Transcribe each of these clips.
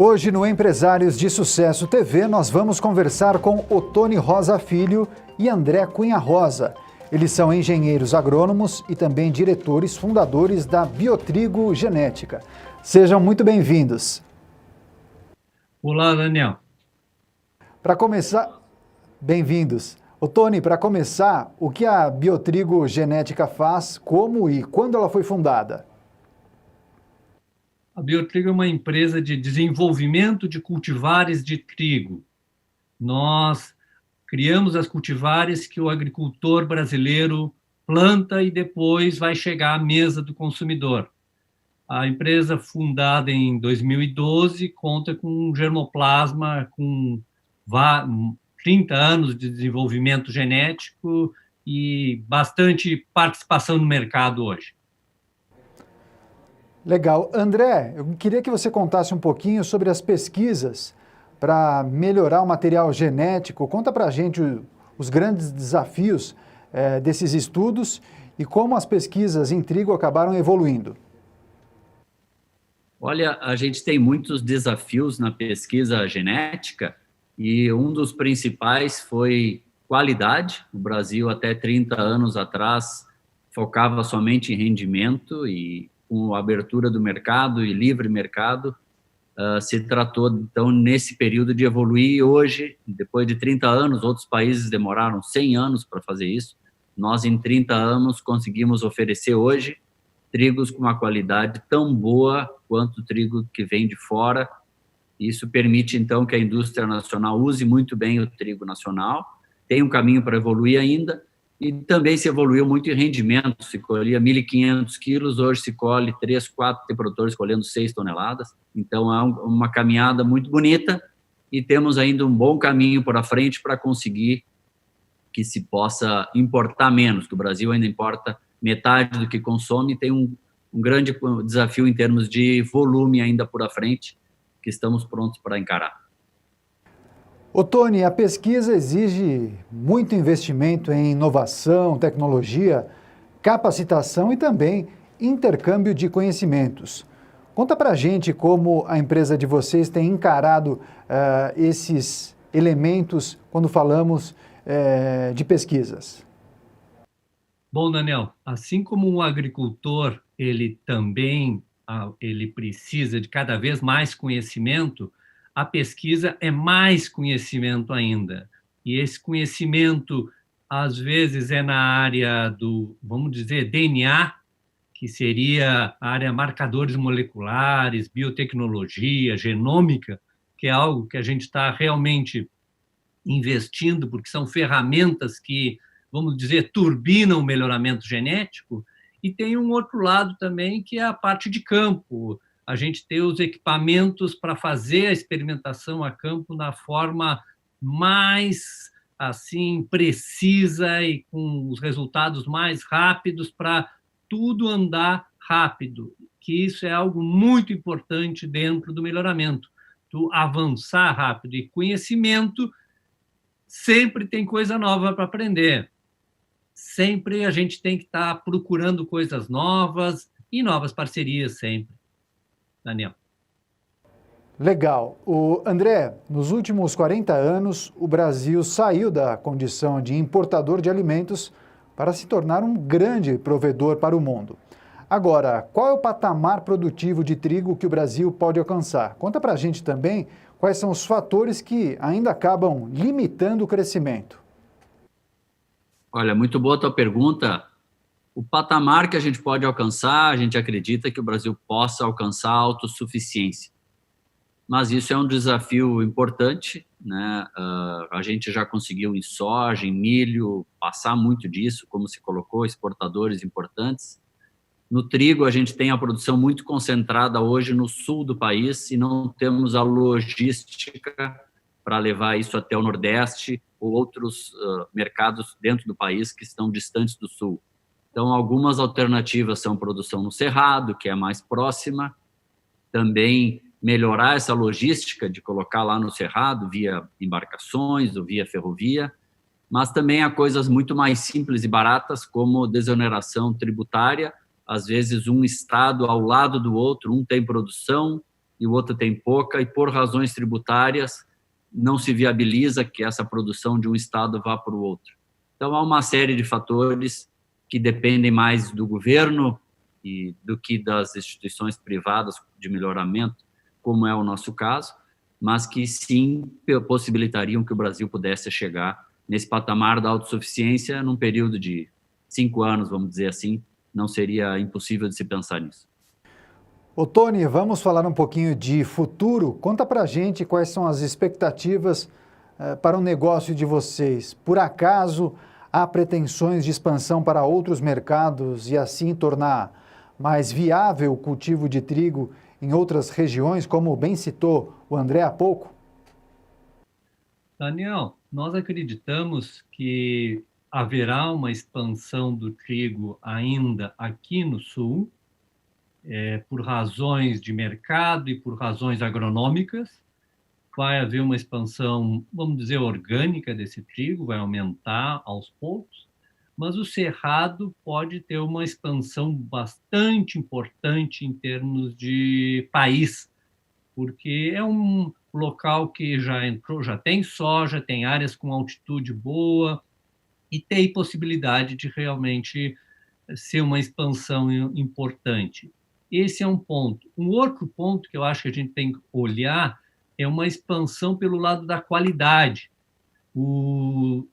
Hoje no Empresários de Sucesso TV nós vamos conversar com Ottoni Rosa Filho e André Cunha Rosa. Eles são engenheiros agrônomos e também diretores fundadores da Biotrigo Genética. Sejam muito bem-vindos. Olá, Daniel. Para começar, bem-vindos. Ottoni, para começar, o que a Biotrigo Genética faz, como e quando ela foi fundada? A Biotrigo é uma empresa de desenvolvimento de cultivares de trigo. Nós criamos as cultivares que o agricultor brasileiro planta e depois vai chegar à mesa do consumidor. A empresa, fundada em 2012, conta com um germoplasma com 30 anos de desenvolvimento genético e bastante participação no mercado hoje. Legal. André, eu queria que você contasse um pouquinho sobre as pesquisas para melhorar o material genético. Conta para a gente os grandes desafios desses estudos e como as pesquisas em trigo acabaram evoluindo. Olha, a gente tem muitos desafios na pesquisa genética e um dos principais foi qualidade. O Brasil, até 30 anos atrás, focava somente em rendimento e com a abertura do mercado e livre mercado, se tratou, então, nesse período de evoluir. E hoje, depois de 30 anos, outros países demoraram 100 anos para fazer isso. Nós, em 30 anos, conseguimos oferecer hoje trigos com uma qualidade tão boa quanto o trigo que vem de fora. Isso permite, então, que a indústria nacional use muito bem o trigo nacional. Tem um caminho para evoluir ainda. E também se evoluiu muito em rendimento. Se colhia 1.500 quilos, hoje se colhe 3, 4, tem produtores colhendo 6 toneladas. Então, é uma caminhada muito bonita e temos ainda um bom caminho para frente para conseguir que se possa importar menos, que o Brasil ainda importa metade do que consome, e tem um grande desafio em termos de volume ainda por à frente, que estamos prontos para encarar. Ottoni, a pesquisa exige muito investimento em inovação, tecnologia, capacitação e também intercâmbio de conhecimentos. Conta para a gente como a empresa de vocês tem encarado esses elementos quando falamos de pesquisas. Bom, Daniel, assim como um agricultor, ele precisa de cada vez mais conhecimento, a pesquisa é mais conhecimento ainda. E esse conhecimento, às vezes, é na área do, vamos dizer, DNA, que seria a área marcadores moleculares, biotecnologia, genômica, que é algo que a gente está realmente investindo, porque são ferramentas que, vamos dizer, turbinam o melhoramento genético. E tem um outro lado também, que é a parte de campo. A gente ter os equipamentos para fazer a experimentação a campo na forma mais assim precisa e com os resultados mais rápidos para tudo andar rápido, que isso é algo muito importante dentro do melhoramento, tu avançar rápido. E conhecimento, sempre tem coisa nova para aprender. Sempre a gente tem que estar procurando coisas novas e novas parcerias sempre. Daniel. Legal. André, nos últimos 40 anos, o Brasil saiu da condição de importador de alimentos para se tornar um grande provedor para o mundo. Agora, qual é o patamar produtivo de trigo que o Brasil pode alcançar? Conta para a gente também quais são os fatores que ainda acabam limitando o crescimento. Olha, muito boa a tua pergunta. O patamar que a gente pode alcançar, a gente acredita que o Brasil possa alcançar a autossuficiência. Mas isso é um desafio importante, né? A gente já conseguiu em soja, em milho, passar muito disso, como se colocou, exportadores importantes. No trigo, a gente tem a produção muito concentrada hoje no sul do país e não temos a logística para levar isso até o Nordeste ou outros mercados dentro do país que estão distantes do sul. Então, algumas alternativas são produção no Cerrado, que é mais próxima, também melhorar essa logística de colocar lá no Cerrado via embarcações ou via ferrovia, mas também há coisas muito mais simples e baratas, como desoneração tributária. Às vezes, um estado ao lado do outro, um tem produção e o outro tem pouca, e por razões tributárias não se viabiliza que essa produção de um estado vá para o outro. Então, há uma série de fatores que dependem mais do governo e do que das instituições privadas de melhoramento, como é o nosso caso, mas que sim possibilitariam que o Brasil pudesse chegar nesse patamar da autossuficiência num período de 5 anos, vamos dizer assim. Não seria impossível de se pensar nisso. Ô Tony, vamos falar um pouquinho de futuro. Conta pra gente quais são as expectativas para o negócio de vocês. Por acaso há pretensões de expansão para outros mercados e assim tornar mais viável o cultivo de trigo em outras regiões, como bem citou o André há pouco? Daniel, nós acreditamos que haverá uma expansão do trigo ainda aqui no Sul, por razões de mercado e por razões agronômicas. Vai haver uma expansão, vamos dizer, orgânica desse trigo, vai aumentar aos poucos, mas o Cerrado pode ter uma expansão bastante importante em termos de país, porque é um local que já entrou, já tem soja, tem áreas com altitude boa e tem possibilidade de realmente ser uma expansão importante. Esse é um ponto. Um outro ponto que eu acho que a gente tem que olhar é uma expansão pelo lado da qualidade. O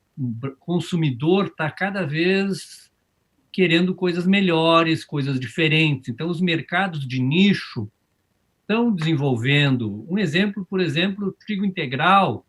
consumidor está cada vez querendo coisas melhores, coisas diferentes. Então, os mercados de nicho estão desenvolvendo. Um exemplo, por exemplo, o trigo integral.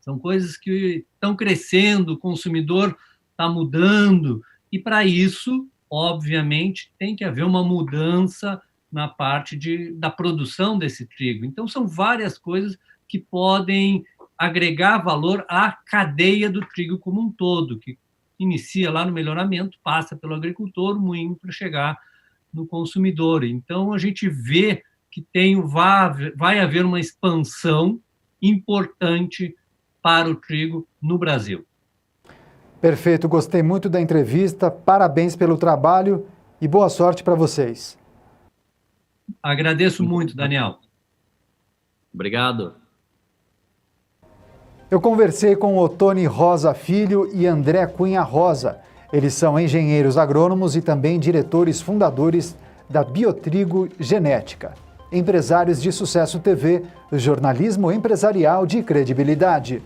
São coisas que estão crescendo, o consumidor está mudando. E, para isso, obviamente, tem que haver uma mudança na parte da produção desse trigo. Então, são várias coisas que podem agregar valor à cadeia do trigo como um todo, que inicia lá no melhoramento, passa pelo agricultor, o moinho para chegar no consumidor. Então, a gente vê que vai haver uma expansão importante para o trigo no Brasil. Perfeito, gostei muito da entrevista, parabéns pelo trabalho e boa sorte para vocês. Agradeço muito, Daniel. Obrigado. Eu conversei com Ottoni Rosa Filho e André Cunha Rosa. Eles são engenheiros agrônomos e também diretores fundadores da Biotrigo Genética. Empresários de Sucesso TV, jornalismo empresarial de credibilidade.